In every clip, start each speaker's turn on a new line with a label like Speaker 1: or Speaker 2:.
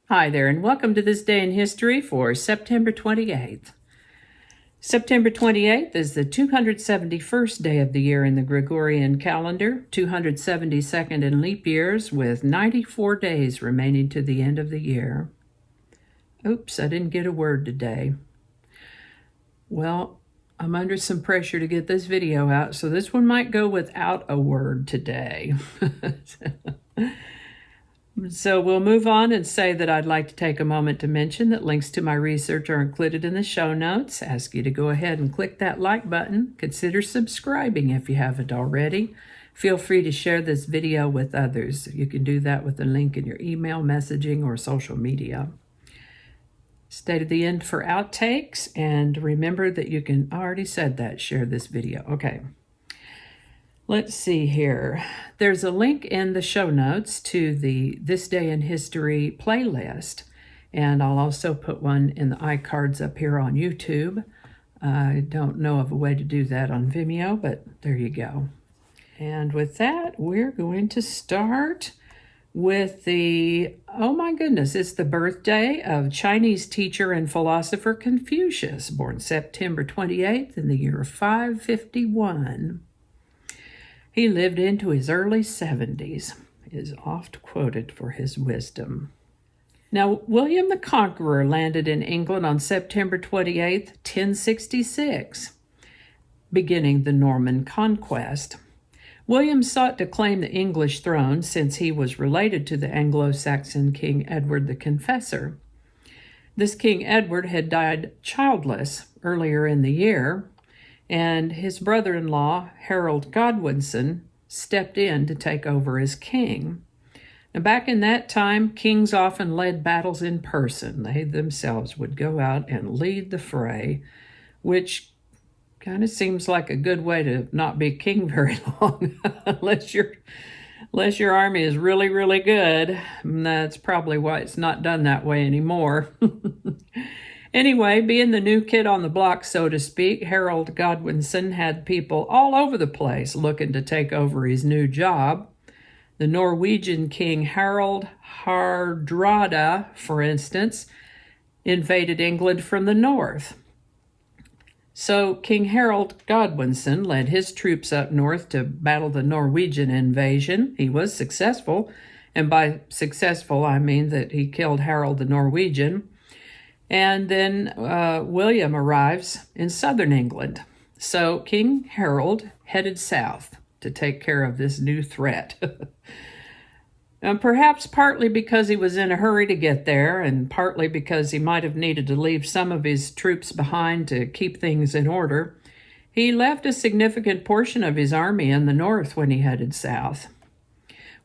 Speaker 1: Hi there, and welcome to this day in history for September 28th. September 28th is the 271st day of the year in the Gregorian calendar, 272nd in leap years, with 94 days remaining to the end of the year. Oops, I didn't get a word today. Well, I'm under some pressure to get this video out, so this one might go without a word today. So we'll move on and say that I'd like to take a moment to mention that links to my research are included in the show notes. Ask you to go ahead and click that like button. Consider subscribing if you haven't already. Feel free to share this video with others. You can do that with a link in your email, messaging, or social media. Stay to the end for outtakes, and remember that you can, I already said that, share this video. Okay. Let's see here. There's a link in the show notes to the This Day in History playlist, and I'll also put one in the iCards up here on YouTube. I don't know of a way to do that on Vimeo, but there you go. And with that, we're going to start with oh my goodness, it's the birthday of Chinese teacher and philosopher Confucius, born September 28th in the year 551. He lived into his early 70s, is oft quoted for his wisdom. Now, William the Conqueror landed in England on September 28, 1066, beginning the Norman conquest. William sought to claim the English throne since he was related to the Anglo-Saxon King Edward the Confessor. This King Edward had died childless earlier in the year, and his brother-in-law, Harold Godwinson, stepped in to take over as king. Now, back in that time, kings often led battles in person. They themselves would go out and lead the fray, which kind of seems like a good way to not be king very long, unless your army is really, really good. And that's probably why it's not done that way anymore. Anyway, being the new kid on the block, so to speak, Harold Godwinson had people all over the place looking to take over his new job. The Norwegian king Harald Hardrada, for instance, invaded England from the north. So King Harold Godwinson led his troops up north to battle the Norwegian invasion. He was successful, and by successful I mean that he killed Harold the Norwegian. And then William arrives in southern England. So King Harold headed south to take care of this new threat. And perhaps partly because he was in a hurry to get there, and partly because he might have needed to leave some of his troops behind to keep things in order, he left a significant portion of his army in the north when he headed south.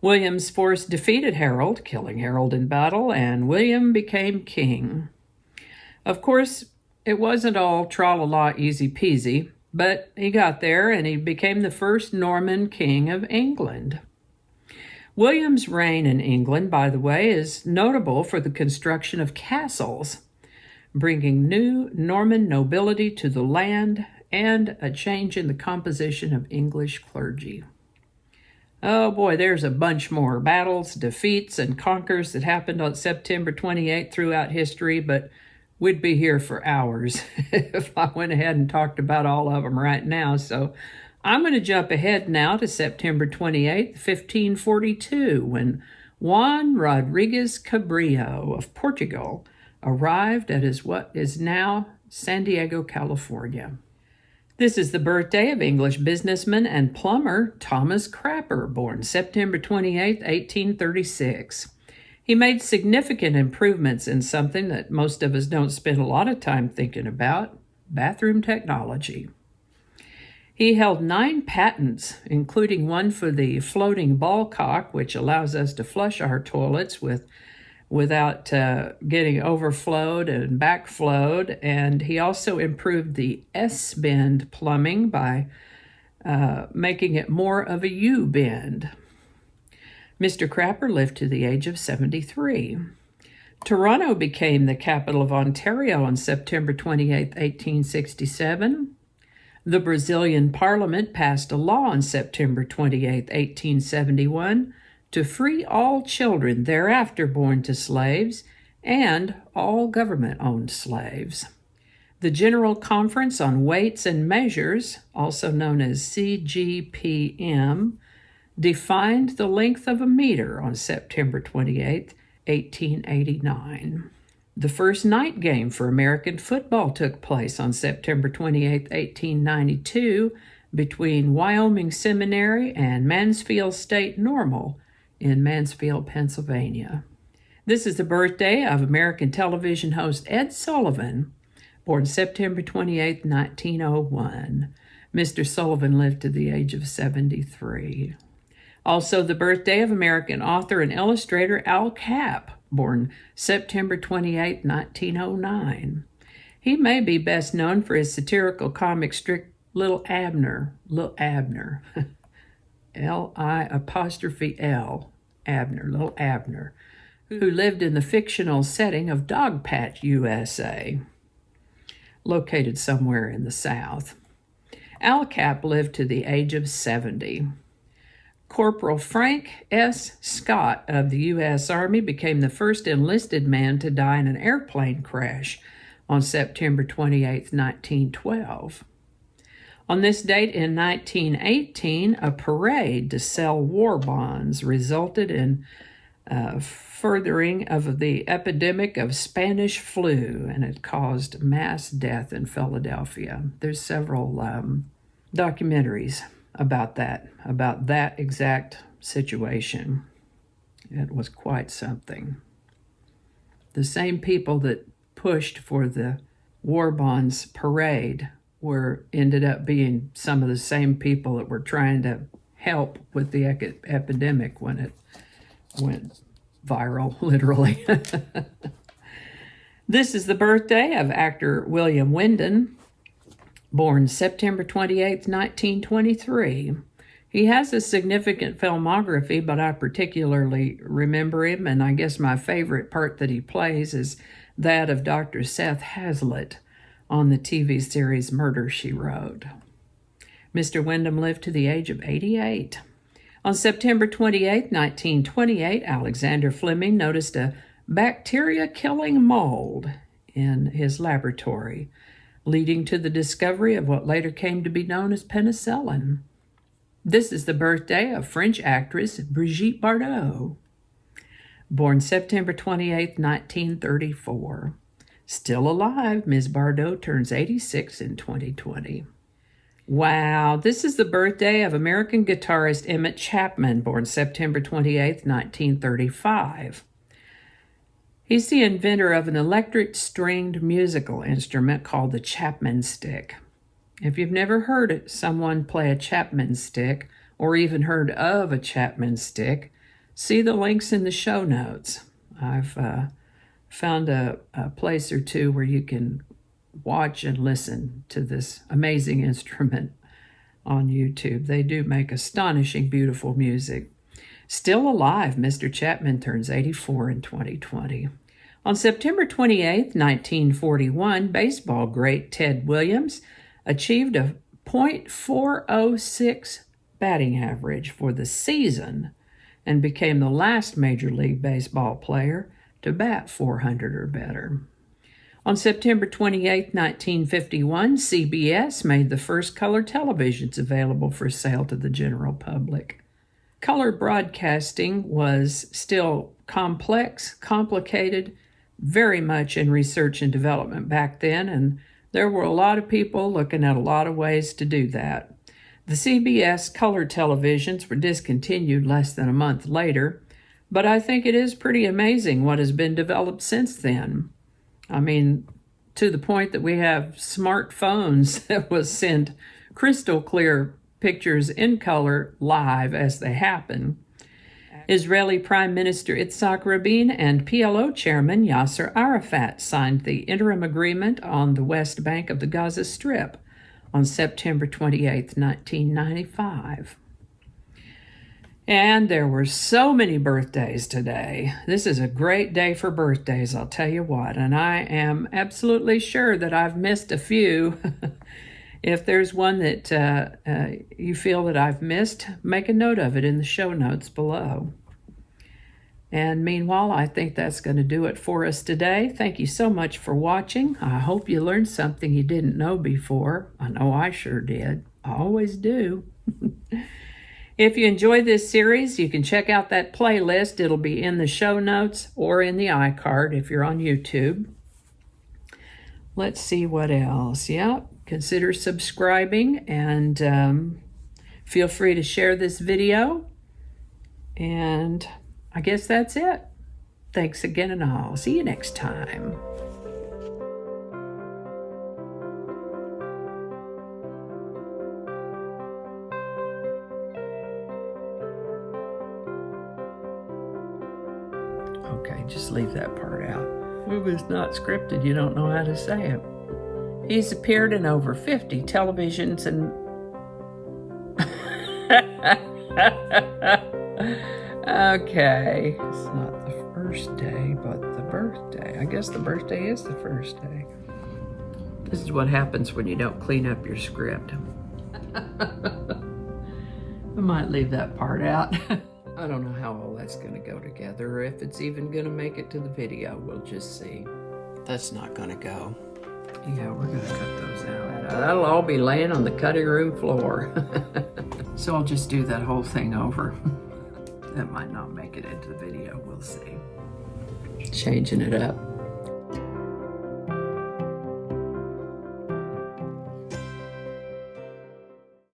Speaker 1: William's force defeated Harold, killing Harold in battle, and William became king. Of course, it wasn't all tra-la-la easy-peasy, but he got there and he became the first Norman king of England. William's reign in England, by the way, is notable for the construction of castles, bringing new Norman nobility to the land and a change in the composition of English clergy. Oh boy, there's a bunch more battles, defeats, and conquers that happened on September 28th throughout history, but we'd be here for hours if I went ahead and talked about all of them right now. So I'm going to jump ahead now to September 28th, 1542, when Juan Rodriguez Carrillo of Portugal arrived at what is now San Diego, California. This is the birthday of English businessman and plumber Thomas Crapper, born September 28, 1836. He made significant improvements in something that most of us don't spend a lot of time thinking about: bathroom technology. He held 9 patents, including one for the floating ball cock, which allows us to flush our toilets without getting overflowed and backflowed. And he also improved the S-bend plumbing by making it more of a U-bend. Mr. Crapper lived to the age of 73. Toronto became the capital of Ontario on September 28, 1867. The Brazilian Parliament passed a law on September 28, 1871, to free all children thereafter born to slaves and all government-owned slaves. The General Conference on Weights and Measures, also known as CGPM, defined the length of a meter on September 28, 1889. The first night game for American football took place on September 28, 1892, between Wyoming Seminary and Mansfield State Normal in Mansfield, Pennsylvania. This is the birthday of American television host Ed Sullivan, born September 28, 1901. Mr. Sullivan lived to the age of 73. Also the birthday of American author and illustrator Al Capp, born September 28, 1909. He may be best known for his satirical comic strip Little Abner, L-I''L, Abner, Little Abner, who lived in the fictional setting of Dogpatch, USA, located somewhere in the South. Al Capp lived to the age of 70. Corporal Frank S. Scott of the U.S. Army became the first enlisted man to die in an airplane crash on September 28, 1912. On this date in 1918, a parade to sell war bonds resulted in furthering of the epidemic of Spanish flu, and it caused mass death in Philadelphia. There's several documentaries about that exact situation. It was quite something. The same people that pushed for the war bonds parade ended up being some of the same people that were trying to help with the epidemic when it went viral, literally. This is the birthday of actor William Windom, born September 28, 1923. He has a significant filmography, but I particularly remember him, and I guess my favorite part that he plays is that of Dr. Seth Hazlitt on the TV series Murder, She Wrote. Mr. Windom lived to the age of 88. On September 28, 1928, Alexander Fleming noticed a bacteria-killing mold in his laboratory, leading to the discovery of what later came to be known as penicillin. This is the birthday of French actress Brigitte Bardot, born September 28, 1934. Still alive, Ms. Bardot turns 86 in 2020. Wow, this is the birthday of American guitarist Emmett Chapman, born September 28, 1935. He's the inventor of an electric stringed musical instrument called the Chapman Stick. If you've never heard someone play a Chapman Stick, or even heard of a Chapman Stick, see the links in the show notes. I've found a place or two where you can watch and listen to this amazing instrument on YouTube. They do make astonishing, beautiful music. Still alive, Mr. Chapman turns 84 in 2020. On September 28, 1941, baseball great Ted Williams achieved a .406 batting average for the season and became the last Major League Baseball player to bat 400 or better. On September 28, 1951, CBS made the first color televisions available for sale to the general public. Color broadcasting was still complex, complicated, very much in research and development back then, and there were a lot of people looking at a lot of ways to do that. The CBS color televisions were discontinued less than a month later, but I think it is pretty amazing what has been developed since then. I mean, to the point that we have smartphones that will send crystal clear pictures in color live as they happen. Israeli Prime Minister Itzhak Rabin and PLO Chairman Yasser Arafat signed the interim agreement on the West Bank of the Gaza Strip on September 28, 1995. And there were so many birthdays today. This is a great day for birthdays, I'll tell you what. And I am absolutely sure that I've missed a few. If there's one that you feel that I've missed, make a note of it in the show notes below. And meanwhile, I think that's going to do it for us today. Thank you so much for watching. I hope you learned something you didn't know before. I know I sure did. I always do. If you enjoyed this series, you can check out that playlist. It'll be in the show notes or in the iCard if you're on YouTube. Let's see what else. Yeah, consider subscribing and feel free to share this video. And I guess that's it. Thanks again, and I'll see you next time. Okay, just leave that part out. If it's not scripted, you don't know how to say it. He's appeared in over 50 televisions and... Okay, it's not the first day, but the birthday. I guess the birthday is the first day. This is what happens when you don't clean up your script. I might leave that part out. I don't know how all that's going to go together, or if it's even going to make it to the video. We'll just see. That's not going to go. Yeah, we're going to cut those out. That'll all be laying on the cutting room floor. So I'll just do that whole thing over. That might not make it into the video. We'll see. Changing it up.